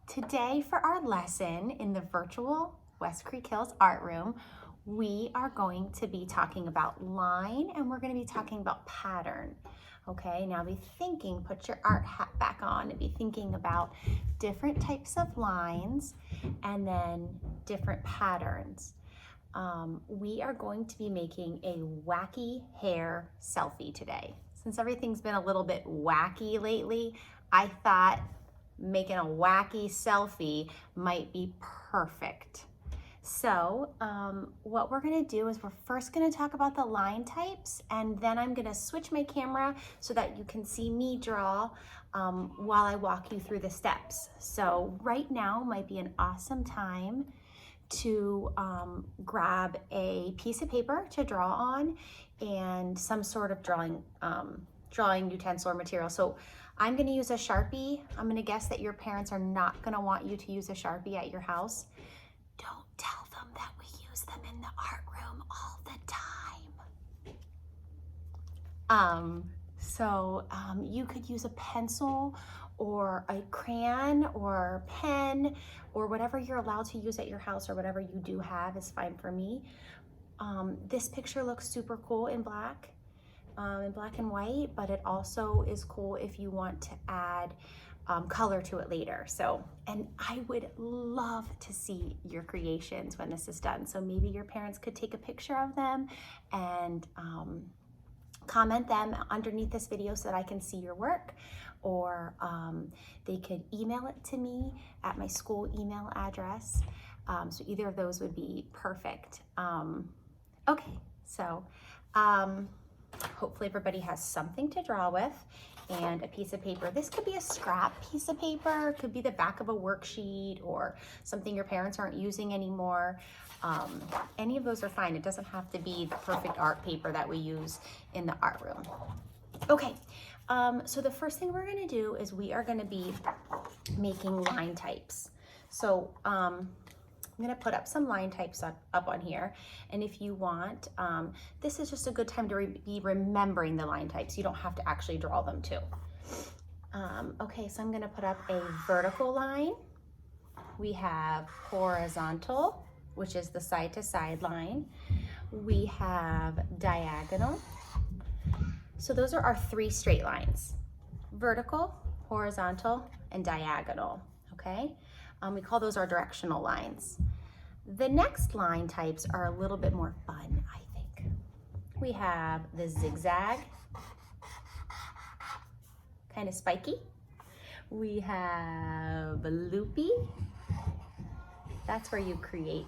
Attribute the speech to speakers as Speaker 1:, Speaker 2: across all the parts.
Speaker 1: Today for our lesson in the virtual West Creek Hills art room, we are going to be talking about line and we're going to be talking about pattern. Okay, now be thinking, put your art hat back on and be thinking about different types of lines and then different patterns. We are going to be making a wacky hair selfie today. Since everything's been a little bit wacky lately, I thought making a wacky selfie might be perfect. So what we're gonna do is we're first gonna talk about the line types, and then I'm gonna switch my camera so that you can see me draw while I walk you through the steps. So right now might be an awesome time to grab a piece of paper to draw on and some sort of drawing utensil or material. So I'm going to use a Sharpie. I'm going to guess that your parents are not going to want you to use a Sharpie at your house. Don't tell them that we use them in the art room all the time. You could use a pencil or a crayon or pen or whatever you're allowed to use at your house, or whatever you do have is fine for me. This picture looks super cool in black and white, but it also is cool if you want to add color to it later. So, and I would love to see your creations when this is done. So maybe your parents could take a picture of them and comment them underneath this video so that I can see your work, or they could email it to me at my school email address. So either of those would be perfect. Okay, so hopefully everybody has something to draw with and a piece of paper. This could be a scrap piece of paper, it could be the back of a worksheet or something your parents aren't using anymore. Any of those are fine. It doesn't have to be the perfect art paper that we use in the art room. Okay, so the first thing we're gonna do is we are gonna be making line types. So I'm gonna put up some line types up on here, and if you want, this is just a good time to be remembering the line types. You don't have to actually draw them too. Okay, so I'm gonna put up a vertical line. We have horizontal, which is the side to side line. We have diagonal. So those are our three straight lines: vertical, horizontal, and diagonal, okay? We call those our directional lines. The next line types are a little bit more fun, I think. We have the zigzag, kind of spiky. We have loopy. That's where you create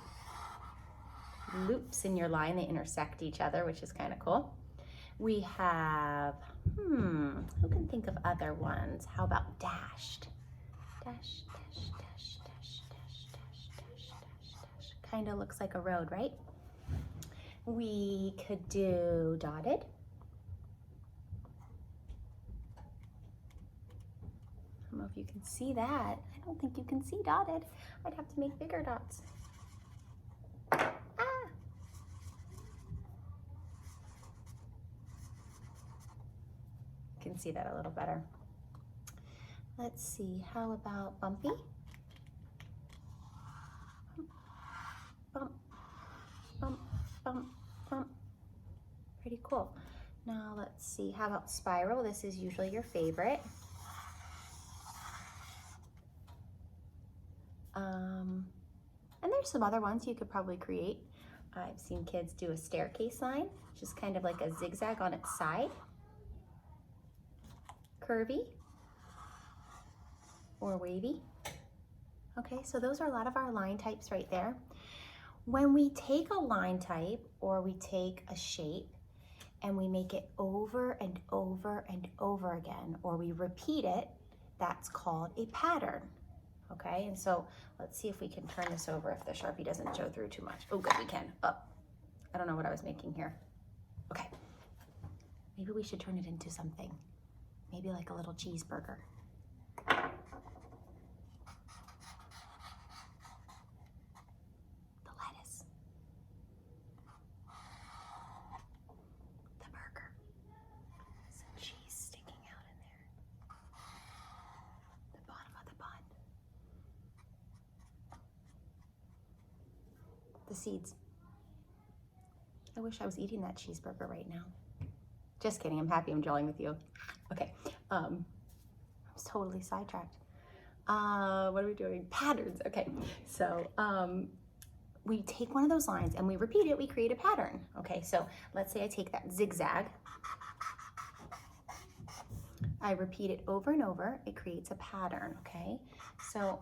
Speaker 1: loops in your line. They intersect each other, which is kind of cool. We have, who can think of other ones? How about dashed? Dash, dash, dash, dash, dash, dash, dash, dash, dash. Kind of looks like a road, right? We could do dotted. I don't know if you can see that. I don't think you can see dotted. I'd have to make bigger dots. Can see that a little better. Let's see, how about bumpy? Bump, bump, bump, bump. Pretty cool. Now let's see, how about spiral? This is usually your favorite. And there's some other ones you could probably create. I've seen kids do a staircase line, just kind of like a zigzag on its side. Curvy or wavy. Okay, so those are a lot of our line types right there. When we take a line type or we take a shape and we make it over and over and over again, or we repeat it, that's called a pattern. Okay, and so let's see if we can turn this over if the Sharpie doesn't show through too much. Oh, good, we can. Oh, I don't know what I was making here. Okay, maybe we should turn it into something. Maybe like a little cheeseburger. The lettuce. The burger. Some cheese sticking out in there. The bottom of the bun. the seeds. I wish I was eating that cheeseburger right now. Just kidding, I'm happy I'm drawing with you. Okay, I was totally sidetracked. What are we doing? Patterns, okay. So we take one of those lines and we repeat it, we create a pattern. Okay, so let's say I take that zigzag. I repeat it over and over, it creates a pattern, okay? So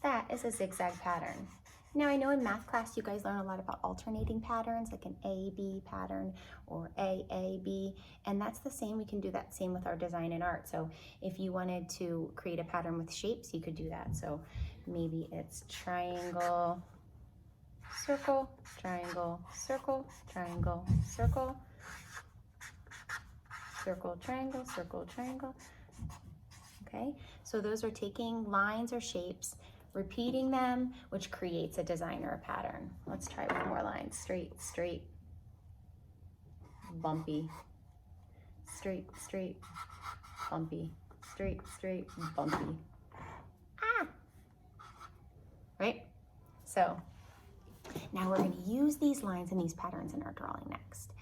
Speaker 1: that is a zigzag pattern. Now I know in math class you guys learn a lot about alternating patterns, like an A-B pattern or A-A-B, and that's the same. We can do that same with our design and art. So if you wanted to create a pattern with shapes, you could do that. So maybe it's triangle, circle, triangle, circle, triangle, circle, circle, triangle, circle, triangle. Okay, so those are taking lines or shapes, repeating them, which creates a design or a pattern. Let's try with more lines. Straight, straight, bumpy, straight, straight, bumpy, straight, straight, bumpy. Ah! Right? So now we're going to use these lines and these patterns in our drawing next.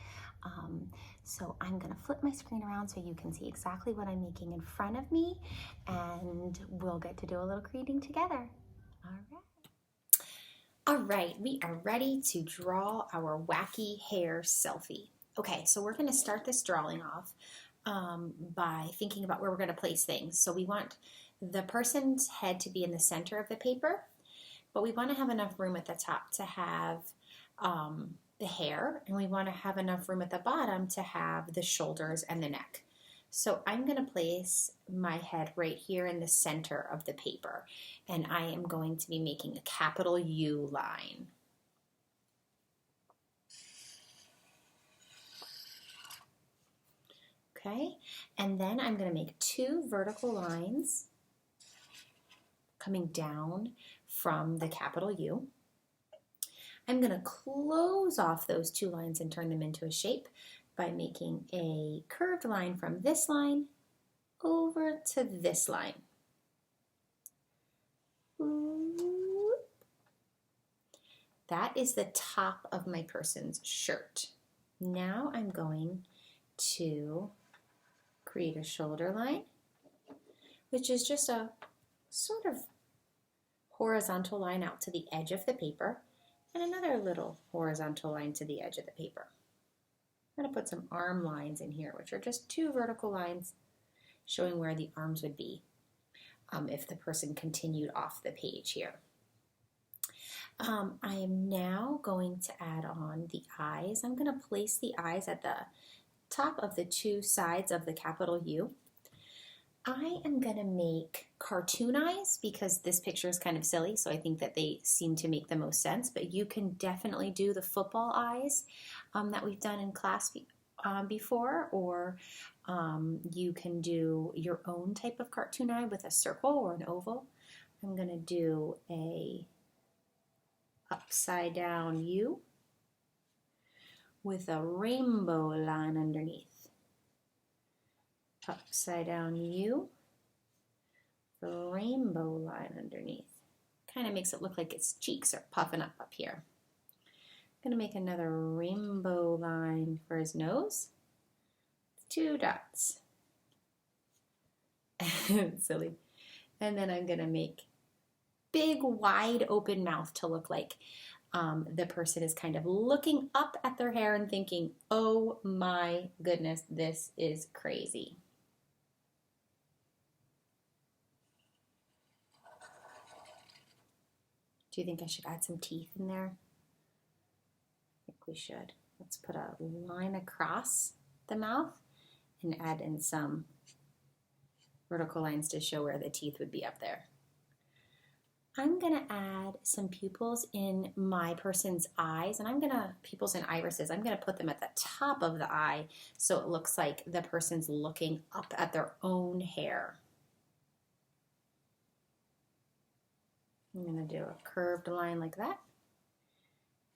Speaker 1: So I'm going to flip my screen around so you can see exactly what I'm making in front of me, and we'll get to do a little creating together. All right, we are ready to draw our wacky hair selfie. Okay, so we're going to start this drawing off by thinking about where we're going to place things. So we want the person's head to be in the center of the paper, but we want to have enough room at the top to have the hair, and we want to have enough room at the bottom to have the shoulders and the neck. So I'm going to place my head right here in the center of the paper, and I am going to be making a capital U line. Okay, and then I'm going to make 2 vertical lines coming down from the capital U. I'm going to close off those 2 lines and turn them into a shape by making a curved line from this line over to this line. That is the top of my person's shirt. Now I'm going to create a shoulder line, which is just a sort of horizontal line out to the edge of the paper, and another little horizontal line to the edge of the paper. I'm going to put some arm lines in here, which are just 2 vertical lines showing where the arms would be if the person continued off the page here. I am now going to add on the eyes. I'm going to place the eyes at the top of the 2 sides of the capital U. I am going to make cartoon eyes because this picture is kind of silly, so I think that they seem to make the most sense, but you can definitely do the football eyes that we've done in class before, or you can do your own type of cartoon eye with a circle or an oval. I'm going to do a upside down U with a rainbow line underneath. Upside down U, the rainbow line underneath. Kind of makes it look like its cheeks are puffing up here. I'm going to make another rainbow line for his nose. 2 dots. Silly. And then I'm going to make big wide open mouth to look like the person is kind of looking up at their hair and thinking, oh my goodness, this is crazy. Do you think I should add some teeth in there? I think we should. Let's put a line across the mouth and add in some vertical lines to show where the teeth would be up there. I'm going to add some pupils in my person's eyes, and pupils and irises. I'm going to put them at the top of the eye so it looks like the person's looking up at their own hair. I'm going to do a curved line like that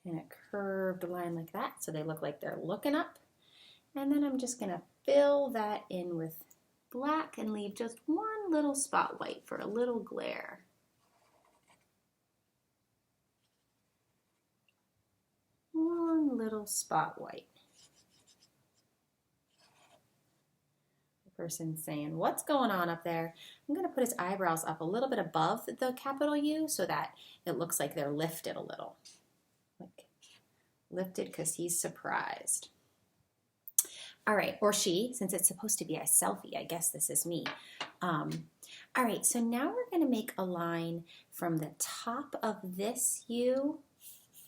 Speaker 1: and a curved line like that so they look like they're looking up. And then I'm just going to fill that in with black and leave just one little spot white for a little glare. One little spot white. The person's saying, what's going on up there? I'm going to put his eyebrows up a little bit above the capital U so that it looks like they're lifted a little. Like lifted because he's surprised. All right, or she, since it's supposed to be a selfie, I guess this is me. All right, so now we're going to make a line from the top of this U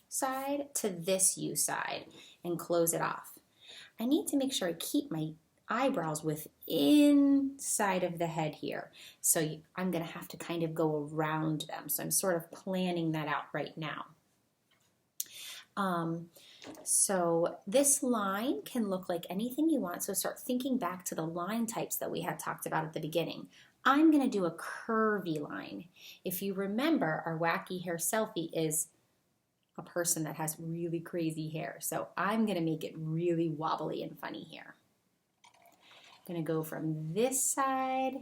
Speaker 1: side to this U side and close it off. I need to make sure I keep my eyebrows within side of the head here. So I'm going to have to kind of go around them. So I'm sort of planning that out right now. So this line can look like anything you want. So start thinking back to the line types that we had talked about at the beginning. I'm going to do a curvy line. If you remember, our wacky hair selfie is a person that has really crazy hair. So I'm going to make it really wobbly and funny here. I'm going to go from this side,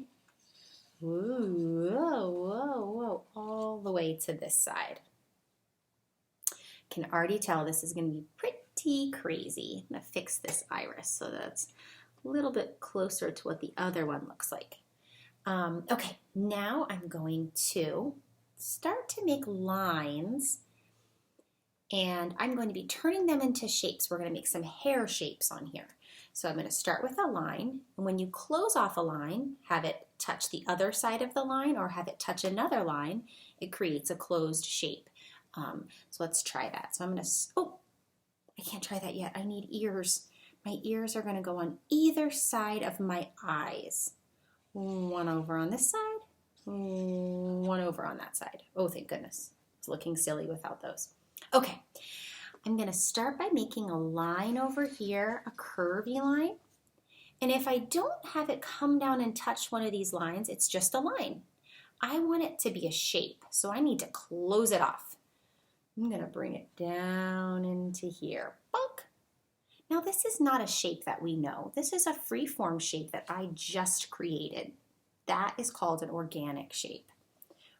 Speaker 1: whoa, whoa, whoa, all the way to this side. Can already tell this is going to be pretty crazy. I'm going to fix this iris so that's a little bit closer to what the other one looks like. Okay, now I'm going to start to make lines, and I'm going to be turning them into shapes. We're going to make some hair shapes on here. So I'm going to start with a line, and when you close off a line, have it touch the other side of the line or have it touch another line, it creates a closed shape. So let's try that. So I'm going to, oh, I can't try that yet. I need ears. My ears are going to go on either side of my eyes. One over on this side, one over on that side. Oh, thank goodness. It's looking silly without those. Okay, I'm going to start by making a line over here, a curvy line. And if I don't have it come down and touch one of these lines, it's just a line. I want it to be a shape, so I need to close it off. I'm going to bring it down into here. Bonk. Now this is not a shape that we know. This is a free-form shape that I just created. That is called an organic shape.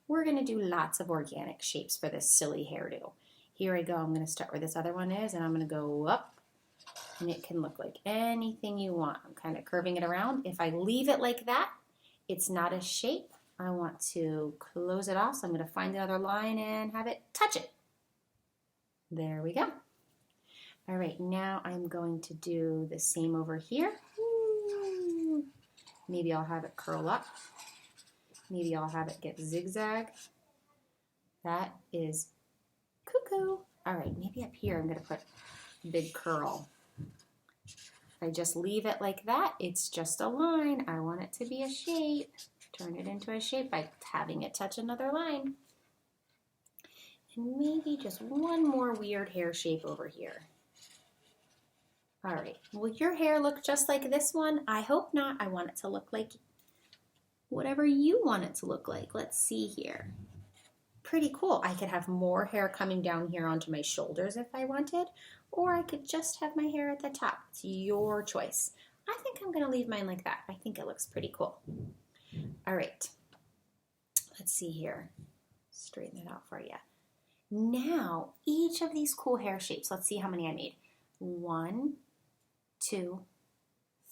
Speaker 1: We're going to do lots of organic shapes for this silly hairdo. Here I go. I'm going to start where this other one is, and I'm going to go up, and it can look like anything you want. I'm kind of curving it around. If I leave it like that, it's not a shape. I want to close it off, so I'm going to find another line and have it touch it. There we go. All right, now I'm going to do the same over here. Maybe I'll have it curl up. Maybe I'll have it get zigzag. That is cuckoo. All right, maybe up here I'm going to put a big curl. If I just leave it like that, it's just a line. I want it to be a shape. Turn it into a shape by having it touch another line. And maybe just one more weird hair shape over here. All right, will your hair look just like this one? I hope not. I want it to look like whatever you want it to look like. Let's see here. Pretty cool. I could have more hair coming down here onto my shoulders if I wanted, or I could just have my hair at the top. It's your choice. I think I'm gonna leave mine like that. I think it looks pretty cool. All right, let's see here. Straighten it out for you. Now, each of these cool hair shapes, let's see how many I made. 1, 2,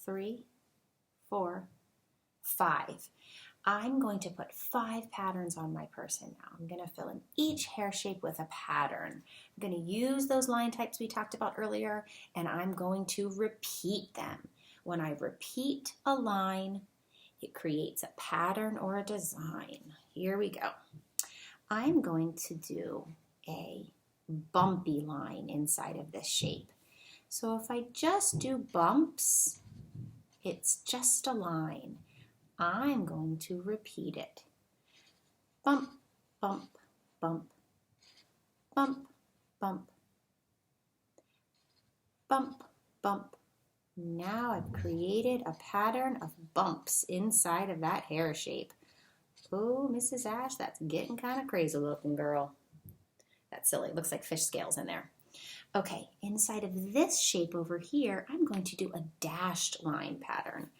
Speaker 1: 3, 4, 5. I'm going to put 5 patterns on my person now. I'm going to fill in each hair shape with a pattern. I'm going to use those line types we talked about earlier, and I'm going to repeat them. When I repeat a line, it creates a pattern or a design. Here we go. I'm going to do a bumpy line inside of this shape. So if I just do bumps, it's just a line. I'm going to repeat it. Bump, bump, bump, bump, bump, bump, bump. Now I've created a pattern of bumps inside of that hair shape. Oh, Mrs. Ash, that's getting kind of crazy looking, girl. That's silly. It looks like fish scales in there. Okay, inside of this shape over here, I'm going to do a dashed line pattern.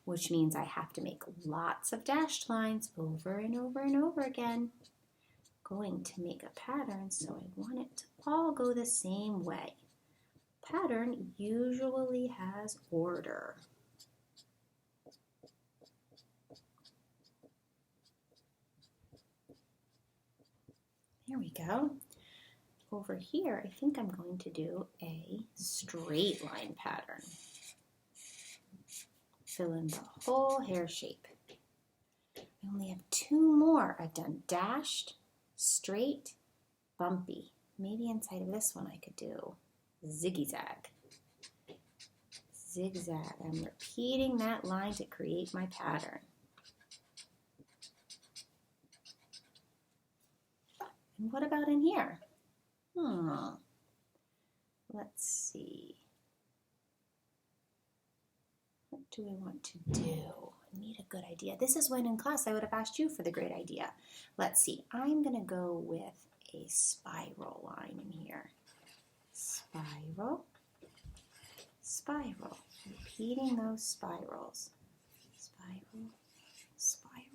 Speaker 1: which means I have to make lots of dashed lines over and over and over again. Going to make a pattern, so I want it to all go the same way. Pattern usually has order. There we go. Over here, I think I'm going to do a straight line pattern. Fill in the whole hair shape. I only have 2 more. I've done dashed, straight, bumpy. Maybe inside of this one I could do zigzag. Zigzag. I'm repeating that line to create my pattern. And what about in here? Let's see. What do I want to do? I need a good idea. This is when in class I would have asked you for the great idea. Let's see. I'm going to go with a spiral line in here. Spiral, spiral. Repeating those spirals. Spiral, spiral.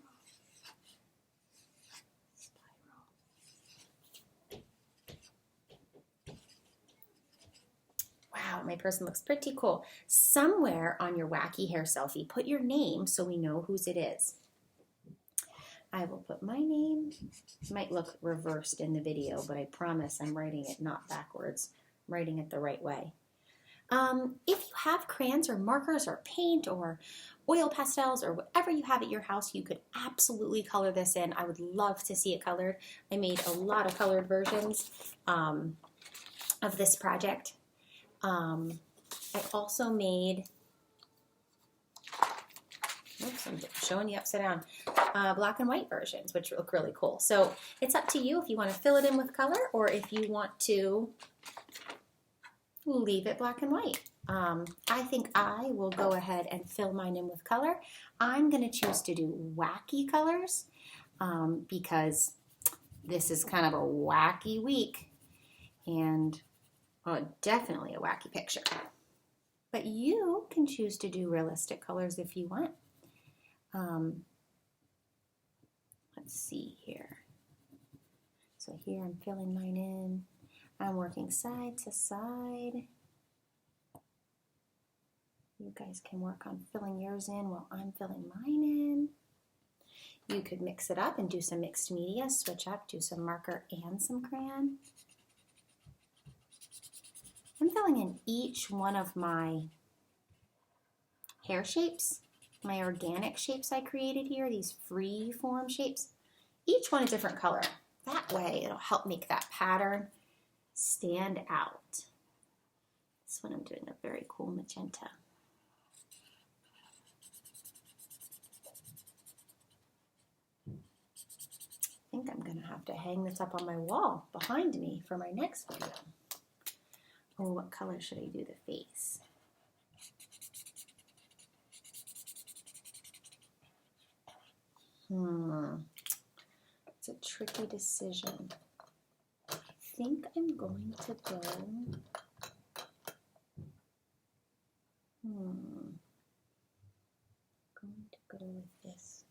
Speaker 1: Wow, my person looks pretty cool. Somewhere on your wacky hair selfie, put your name so we know whose it is. I will put my name. It might look reversed in the video, but I promise I'm writing it not backwards. I'm writing it the right way. If you have crayons or markers or paint or oil pastels or whatever you have at your house, you could absolutely color this in. I would love to see it colored. I made a lot of colored versions of this project. I also made, oops, I'm showing you upside down, black and white versions, which look really cool. So it's up to you if you want to fill it in with color or if you want to leave it black and white. I think I will go ahead and fill mine in with color. I'm going to choose to do wacky colors because this is kind of a wacky week and definitely a wacky picture. But you can choose to do realistic colors if you want. Let's see here. So here I'm filling mine in. I'm working side to side. You guys can work on filling yours in while I'm filling mine in. You could mix it up and do some mixed media, switch up, do some marker and some crayon. I'm filling in each one of my hair shapes, my organic shapes I created here, these free form shapes, each one a different color. That way it'll help make that pattern stand out. This one I'm doing a very cool magenta. I think I'm going to have to hang this up on my wall behind me for my next video. Oh, what color should I do the face? It's a tricky decision. I think I'm going to go. Going to go with this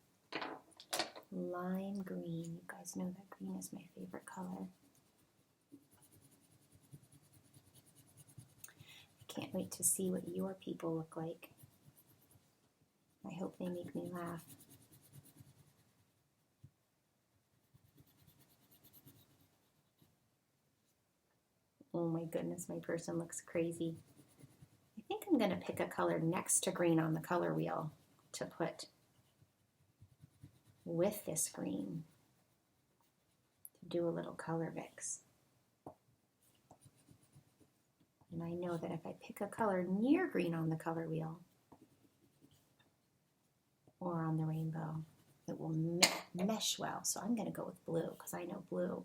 Speaker 1: lime green. You guys know that green is my favorite color. Can't wait to see what your people look like. I hope they make me laugh. Oh my goodness, my person looks crazy. I think I'm going to pick a color next to green on the color wheel to put with this green to do a little color mix. And I know that if I pick a color near green on the color wheel or on the rainbow, it will mesh well. So I'm going to go with blue because I know blue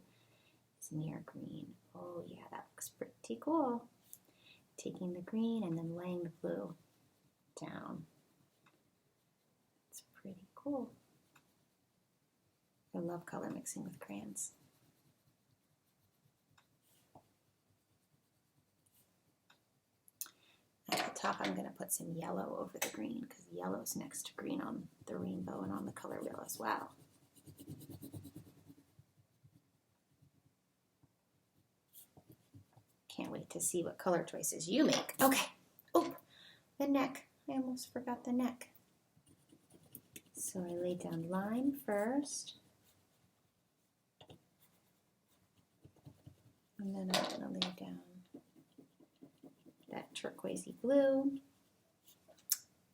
Speaker 1: is near green. Oh yeah, that looks pretty cool. Taking the green and then laying the blue down. It's pretty cool. I love color mixing with crayons. I put top, I'm going to put some yellow over the green because yellow's next to green on the rainbow and on the color wheel as well. Can't wait to see what color choices you make. Okay. Oh, the neck. I almost forgot the neck. So I laid down lime first. And then I'm going to lay down that turquoisey blue.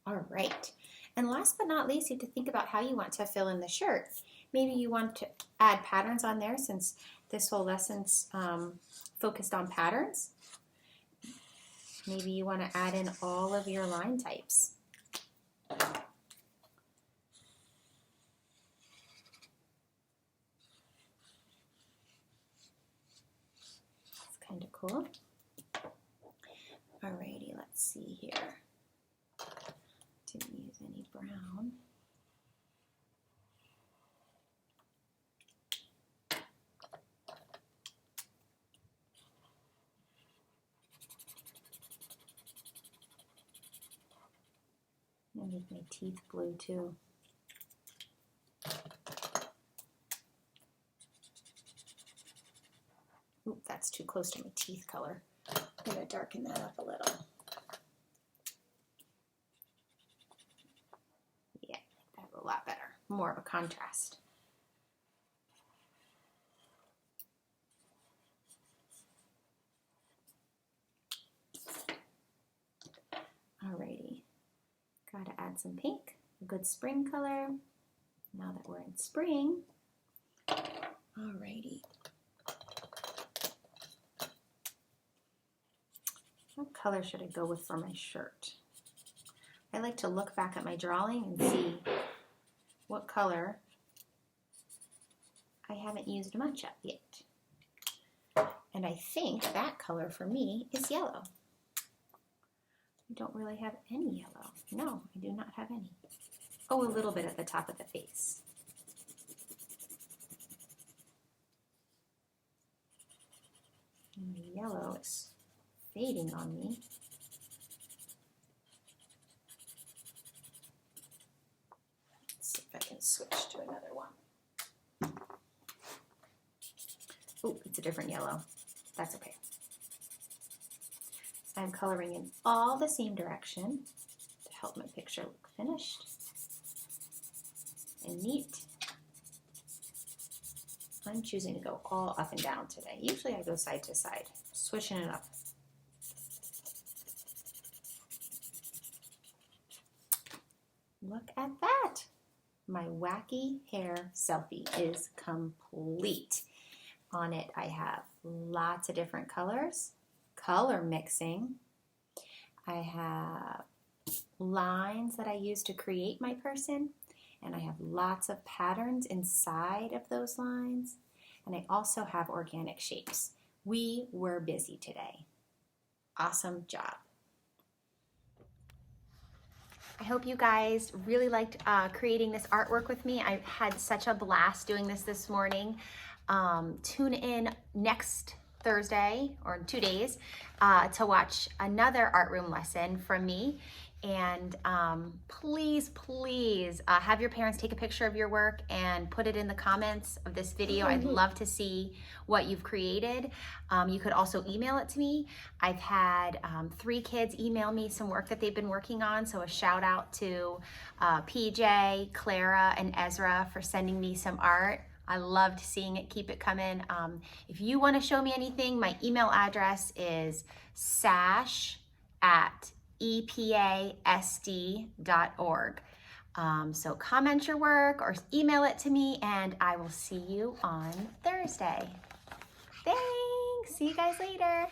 Speaker 1: All right. And last but not least, you have to think about how you want to fill in the shirt. Maybe you want to add patterns on there since this whole lesson's focused on patterns. Maybe you want to add in all of your line types. That's kind of cool. Alrighty, let's see here. Didn't use any brown. I need my teeth blue too. Oop, that's too close to my teeth color. I'm going to darken that up a little. Yeah, that's a lot better. More of a contrast. Alrighty. Got to add some pink, a good spring color. Now that we're in spring. Alrighty. What color should I go with for my shirt? I like to look back at my drawing and see what color I haven't used much of yet. And I think that color for me is yellow. I don't really have any yellow. No, I do not have any. Oh, a little bit at the top of the face. And the yellow is fading on me. Let's see if I can switch to another one. Oh, it's a different yellow. That's okay. I'm coloring in all the same direction to help my picture look finished and neat. I'm choosing to go all up and down today. Usually I go side to side, switching it up. Look at that. My wacky hair selfie is complete. On it I have lots of different colors, color mixing. I have lines that I use to create my person, and I have lots of patterns inside of those lines, and I also have organic shapes. We were busy today. Awesome job. I hope you guys really liked creating this artwork with me. I had such a blast doing this morning. Tune in next Thursday or in 2 days to watch another art room lesson from me. And please have your parents take a picture of your work and put it in the comments of this video. I'd love to see what you've created. You could also email it to me. I've had 3 kids email me some work that they've been working on, so a shout out to PJ, Clara, and Ezra for sending me some art. I loved seeing it. Keep it coming. If you want to show me anything, my email address is sash@epasd.org. So comment your work or email it to me, and I will see you on Thursday. Thanks. See you guys later.